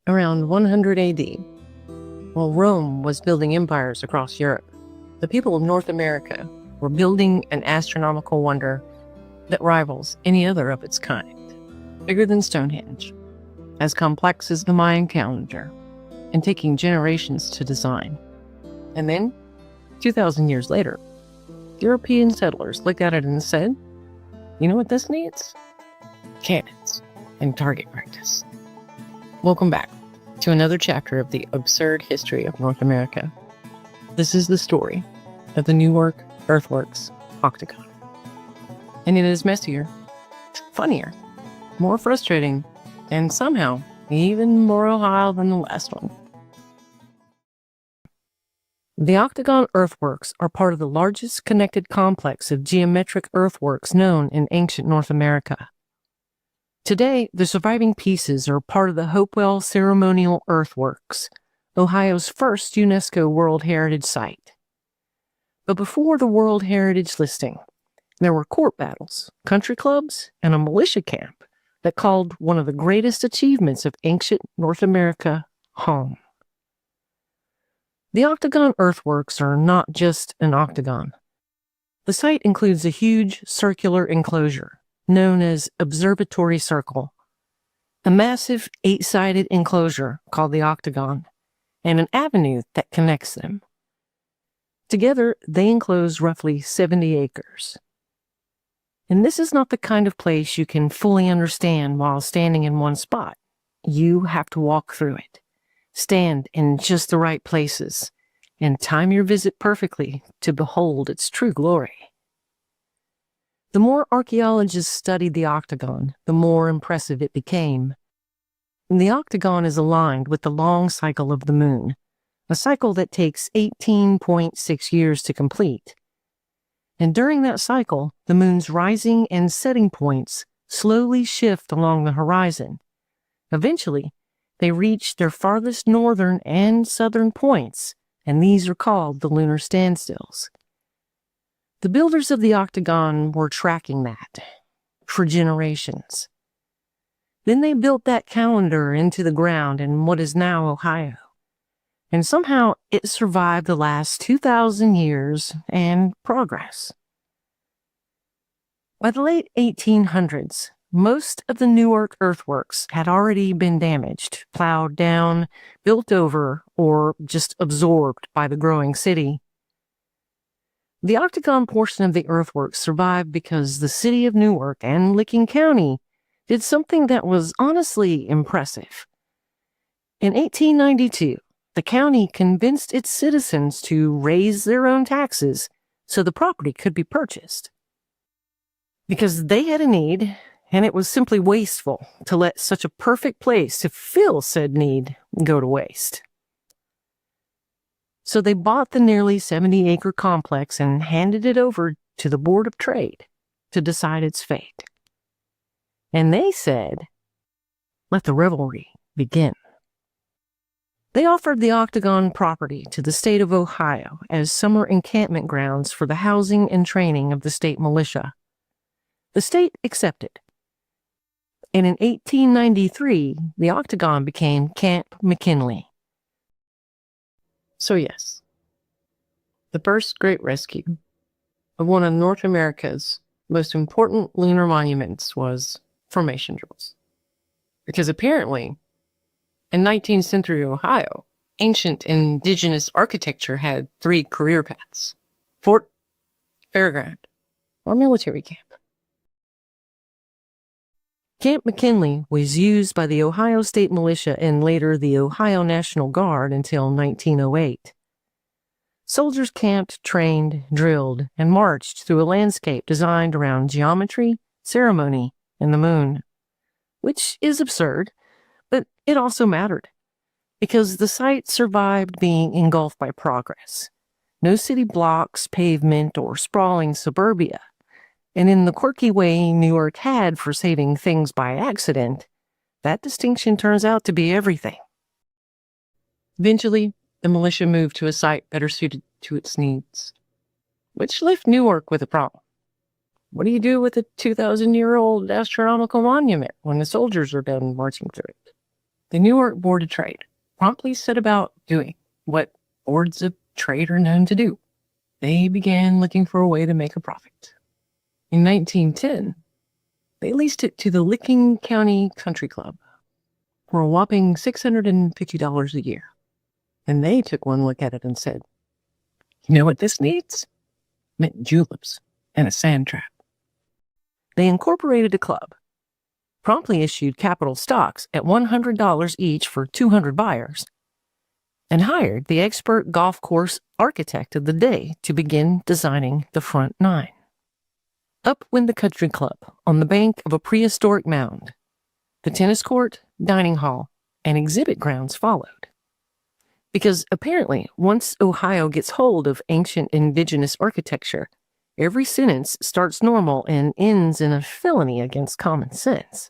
Around 100 AD, while Rome was building empires across Europe, the people of North America were building an astronomical wonder that rivals any other of its kind, bigger than Stonehenge, as complex as the Mayan calendar, and taking generations to design. And then, 2,000 years later, European settlers looked at it and said, "You know what this needs? Cannons and target practice." Welcome back to another chapter of the absurd history of North America. This is the story of the Newark Earthworks Octagon. And it is messier, funnier, more frustrating, and somehow even more Ohio than the last one. The Octagon Earthworks are part of the largest connected complex of geometric earthworks known in ancient North America. Today, the surviving pieces are part of the Hopewell Ceremonial Earthworks, Ohio's first UNESCO World Heritage Site. But before the World Heritage listing, there were court battles, country clubs, and a militia camp that called one of the greatest achievements of ancient North America home. The Octagon Earthworks are not just an octagon. The site includes a huge circular enclosure known as Observatory Circle, a massive 8-sided enclosure called the Octagon, and an avenue that connects them. Together, they enclose roughly 70 acres. And this is not the kind of place you can fully understand while standing in one spot. You have to walk through it, stand in just the right places, and time your visit perfectly to behold its true glory. The more archaeologists studied the Octagon, the more impressive it became. The Octagon is aligned with the long cycle of the moon, a cycle that takes 18.6 years to complete. And during that cycle, the moon's rising and setting points slowly shift along the horizon. Eventually, they reach their farthest northern and southern points, and these are called the lunar standstills. The builders of the Octagon were tracking that for generations. Then they built that calendar into the ground in what is now Ohio. And somehow it survived the last 2,000 years and progress. By the late 1800s, most of the Newark earthworks had already been damaged, plowed down, built over, or just absorbed by the growing city. The Octagon portion of the earthworks survived because the city of Newark and Licking County did something that was honestly impressive. In 1892, the county convinced its citizens to raise their own taxes so the property could be purchased. Because they had a need, and it was simply wasteful to let such a perfect place to fill said need go to waste. So they bought the nearly 70-acre complex and handed it over to the Board of Trade to decide its fate. And they said, "Let the revelry begin." They offered the Octagon property to the state of Ohio as summer encampment grounds for the housing and training of the state militia. The state accepted. And in 1893, the Octagon became Camp McKinley. So yes, the first great rescue of one of North America's most important lunar monuments was formation drills. Because apparently, in 19th century Ohio, ancient indigenous architecture had 3 career paths: fort, fairground, or military camp. Camp McKinley was used by the Ohio State Militia and later the Ohio National Guard until 1908. Soldiers camped, trained, drilled, and marched through a landscape designed around geometry, ceremony, and the moon. Which is absurd, but it also mattered, because the site survived being engulfed by progress. No city blocks, pavement, or sprawling suburbia. And in the quirky way Newark had for saving things by accident, that distinction turns out to be everything. Eventually, the militia moved to a site better suited to its needs, which left Newark with a problem. What do you do with a 2,000-year-old astronomical monument when the soldiers are done marching through it? The Newark Board of Trade promptly set about doing what boards of trade are known to do. They began looking for a way to make a profit. In 1910, they leased it to the Licking County Country Club for a whopping $650 a year. And they took one look at it and said, "You know what this needs? Mint juleps and a sand trap." They incorporated a club, promptly issued capital stocks at $100 each for 200 buyers, and hired the expert golf course architect of the day to begin designing the front nine. Up went the country club on the bank of a prehistoric mound. The tennis court, dining hall, and exhibit grounds followed. Because apparently, once Ohio gets hold of ancient indigenous architecture, every sentence starts normal and ends in a felony against common sense.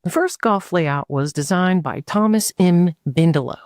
The first golf layout was designed by Thomas M. Bendelow,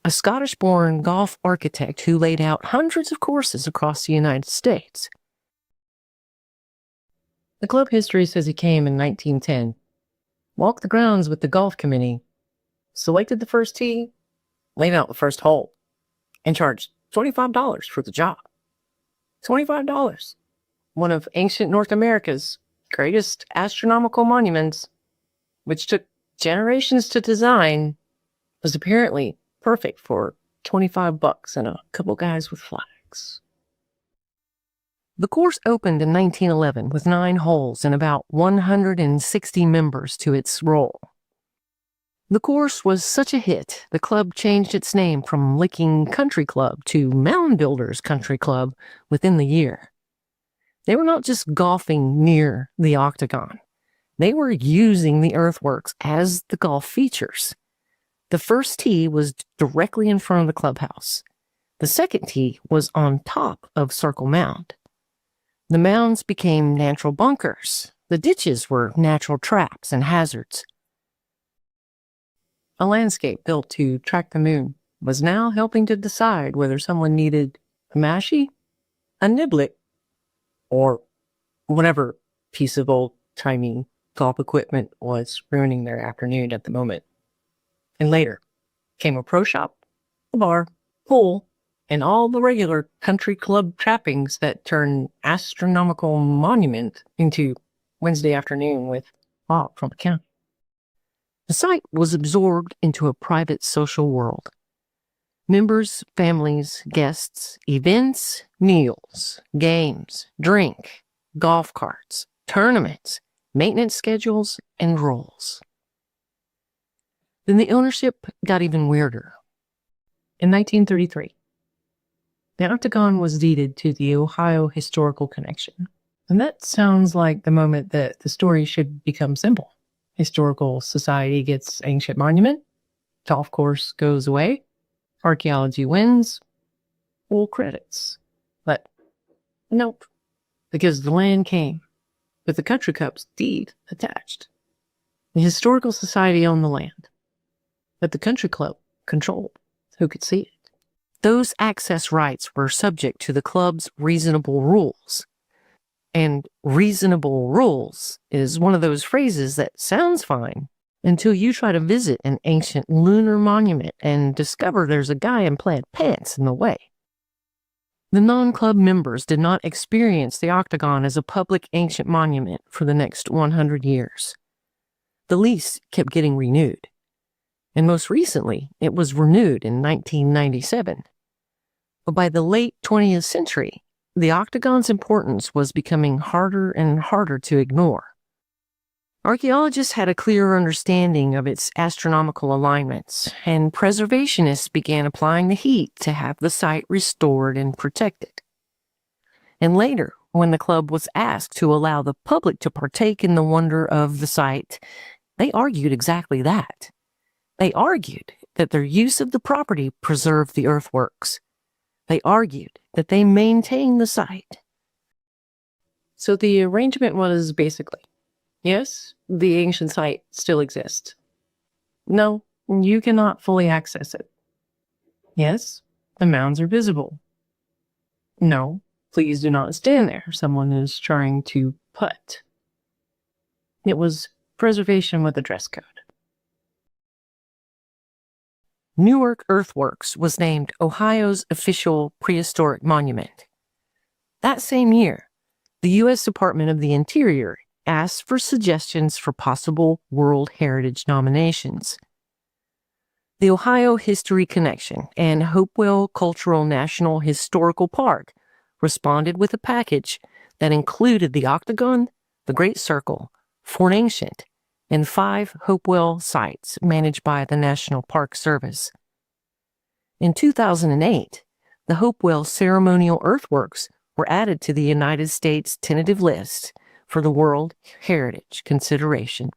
a Scottish-born golf architect who laid out hundreds of courses across the United States. The club history says he came in 1910, walked the grounds with the golf committee, selected the first tee, laid out the first hole, and charged $25 for the job. $25. One of ancient North America's greatest astronomical monuments, which took generations to design, was apparently perfect for $25 and a couple guys with flags. The course opened in 1911 with 9 holes and about 160 members to its roll. The course was such a hit, the club changed its name from Licking Country Club to Moundbuilders Country Club within the year. They were not just golfing near the Octagon. They were using the earthworks as the golf features. The first tee was directly in front of the clubhouse. The second tee was on top of Circle Mound. The mounds became natural bunkers. The ditches were natural traps and hazards. A landscape built to track the moon was now helping to decide whether someone needed a mashie, a niblick, or whatever piece of old-timey golf equipment was ruining their afternoon at the moment. And later came a pro shop, a bar, pool, and all the regular country club trappings that turn astronomical monument into Wednesday afternoon with Bob from the county. The site was absorbed into a private social world. Members, families, guests, events, meals, games, drink, golf carts, tournaments, maintenance schedules, and roles. Then the ownership got even weirder. In 1933, the Octagon was deeded to the Ohio Historical Connection. And that sounds like the moment that the story should become simple. Historical Society gets ancient monument, golf course goes away, archaeology wins, full credits. But nope, because the land came with the Country Club's deed attached. The Historical Society owned the land, but the Country Club controlled who could see it. Those access rights were subject to the club's reasonable rules. And reasonable rules is one of those phrases that sounds fine until you try to visit an ancient lunar monument and discover there's a guy in plaid pants in the way. The non-club members did not experience the Octagon as a public ancient monument for the next 100 years. The lease kept getting renewed, and most recently it was renewed in 1997. But by the late 20th century, the Octagon's importance was becoming harder and harder to ignore. Archaeologists had a clearer understanding of its astronomical alignments, and preservationists began applying the heat to have the site restored and protected. And later, when the club was asked to allow the public to partake in the wonder of the site, they argued exactly that. They argued that their use of the property preserved the earthworks. They argued that they maintained the site. So the arrangement was basically, yes, the ancient site still exists. No, you cannot fully access it. Yes, the mounds are visible. No, please do not stand there. Someone is trying to putt. It was preservation with a dress code. Newark Earthworks was named Ohio's official prehistoric monument. That same year, the U.S. Department of the Interior asked for suggestions for possible World Heritage nominations. The Ohio History Connection and Hopewell Cultural National Historical Park responded with a package that included the Octagon, the Great Circle, Fort Ancient, and 5 Hopewell sites managed by the National Park Service. In 2008, the Hopewell Ceremonial Earthworks were added to the United States tentative list for the World Heritage consideration.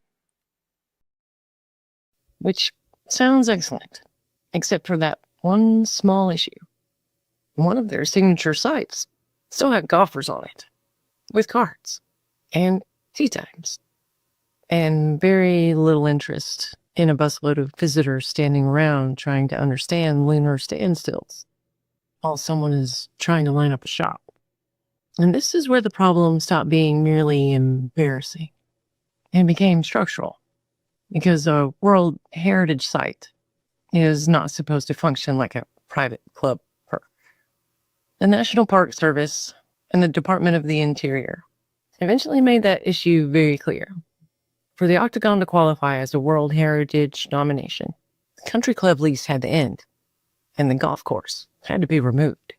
Which sounds excellent, except for that one small issue. One of their signature sites still had golfers on it, with cards, and tea times, and very little interest in a busload of visitors standing around trying to understand lunar standstills while someone is trying to line up a shop. And this is where the problem stopped being merely embarrassing and became structural, because a World Heritage Site is not supposed to function like a private club perk. The National Park Service and the Department of the Interior eventually made that issue very clear. For the Octagon to qualify as a World Heritage nomination, the country club lease had to end, and the golf course had to be removed,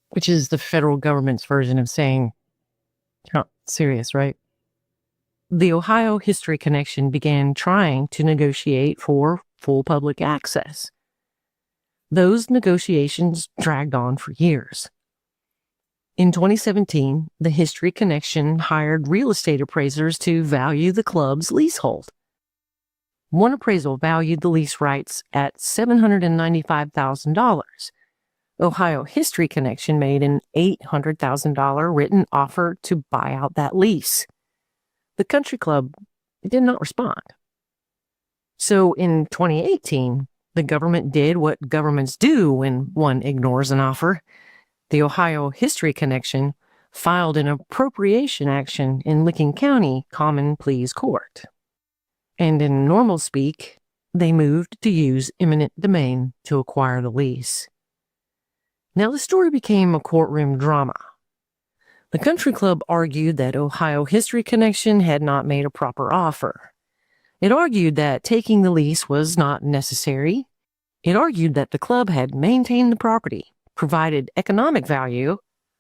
which is the federal government's version of saying, "You're not serious, right?" The Ohio History Connection began trying to negotiate for full public access. Those negotiations dragged on for years. In 2017, the History Connection hired real estate appraisers to value the club's leasehold. One appraisal valued the lease rights at $795,000. Ohio History Connection made an $800,000 written offer to buy out that lease. The country club did not respond. So in 2018, the government did what governments do when one ignores an offer. The Ohio History Connection filed an appropriation action in Licking County Common Pleas Court. And in normal speak, they moved to use eminent domain to acquire the lease. Now the story became a courtroom drama. The country club argued that Ohio History Connection had not made a proper offer. It argued that taking the lease was not necessary. It argued that the club had maintained the property, provided economic value,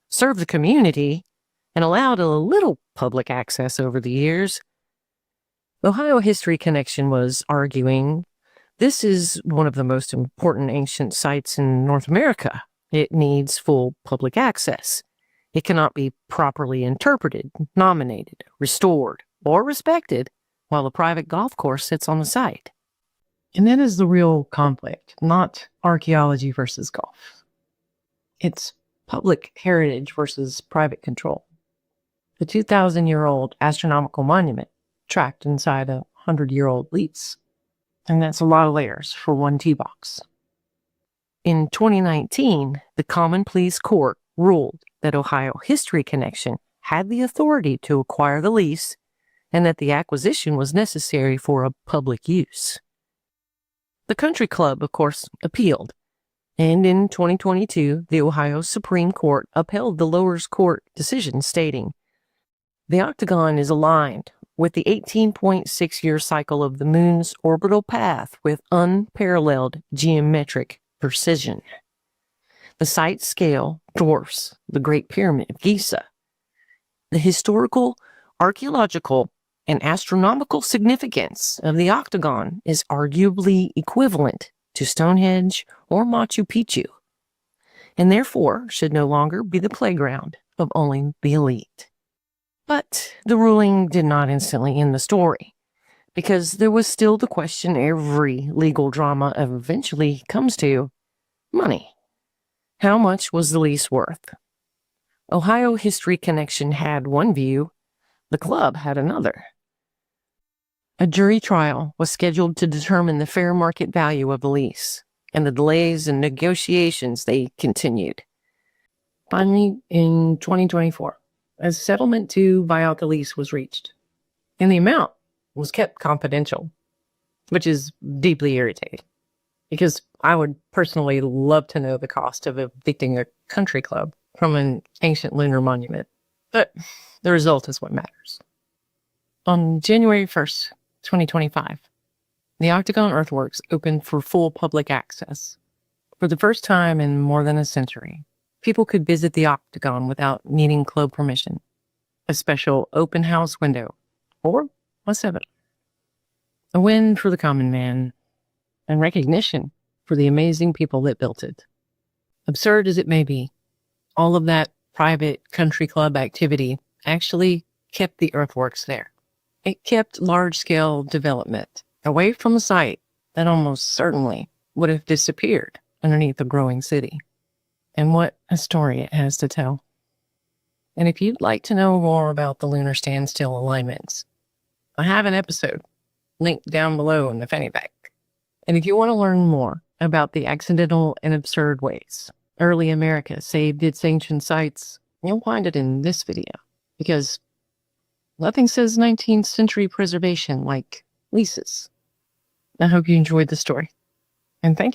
served the community, and allowed a little public access over the years. Ohio History Connection was arguing, this is one of the most important ancient sites in North America. It needs full public access. It cannot be properly interpreted, nominated, restored, or respected while a private golf course sits on the site. And that is the real conflict, not archaeology versus golf. It's public heritage versus private control. The 2,000-year-old astronomical monument trapped inside a 100-year-old lease. And that's a lot of layers for one tee box. In 2019, the Common Pleas Court ruled that Ohio History Connection had the authority to acquire the lease and that the acquisition was necessary for a public use. The country club, of course, appealed, and in 2022, the Ohio Supreme Court upheld the lower court decision, stating, "The Octagon is aligned with the 18.6-year cycle of the moon's orbital path with unparalleled geometric precision. The site scale dwarfs the Great Pyramid of Giza. The historical, archaeological, and astronomical significance of the Octagon is arguably equivalent to Stonehenge or Machu Picchu, and therefore should no longer be the playground of only the elite." But the ruling did not instantly end the story, because there was still the question every legal drama eventually comes to: money. How much was the lease worth? Ohio History Connection had one view, the club had another. A jury trial was scheduled to determine the fair market value of the lease, and the delays and negotiations, they continued. Finally, in 2024, a settlement to buy out the lease was reached, and the amount was kept confidential, which is deeply irritating. because I would personally love to know the cost of evicting a country club from an ancient lunar monument. But the result is what matters. On January 1st, 2025, the Octagon Earthworks opened for full public access. For the first time in more than a century, people could visit the Octagon without needing club permission, a special open house window, or a seminar. A win for the common man, and recognition for the amazing people that built it. Absurd as it may be, all of that private country club activity actually kept the earthworks there. It kept large-scale development away from a site that almost certainly would have disappeared underneath a growing city. And what a story it has to tell. And if you'd like to know more about the lunar standstill alignments, I have an episode linked down below in the fanny pack. And if you want to learn more about the accidental and absurd ways early America saved its ancient sites, you'll find it in this video, because nothing says 19th century preservation like leases. I hope you enjoyed the story, and thank you.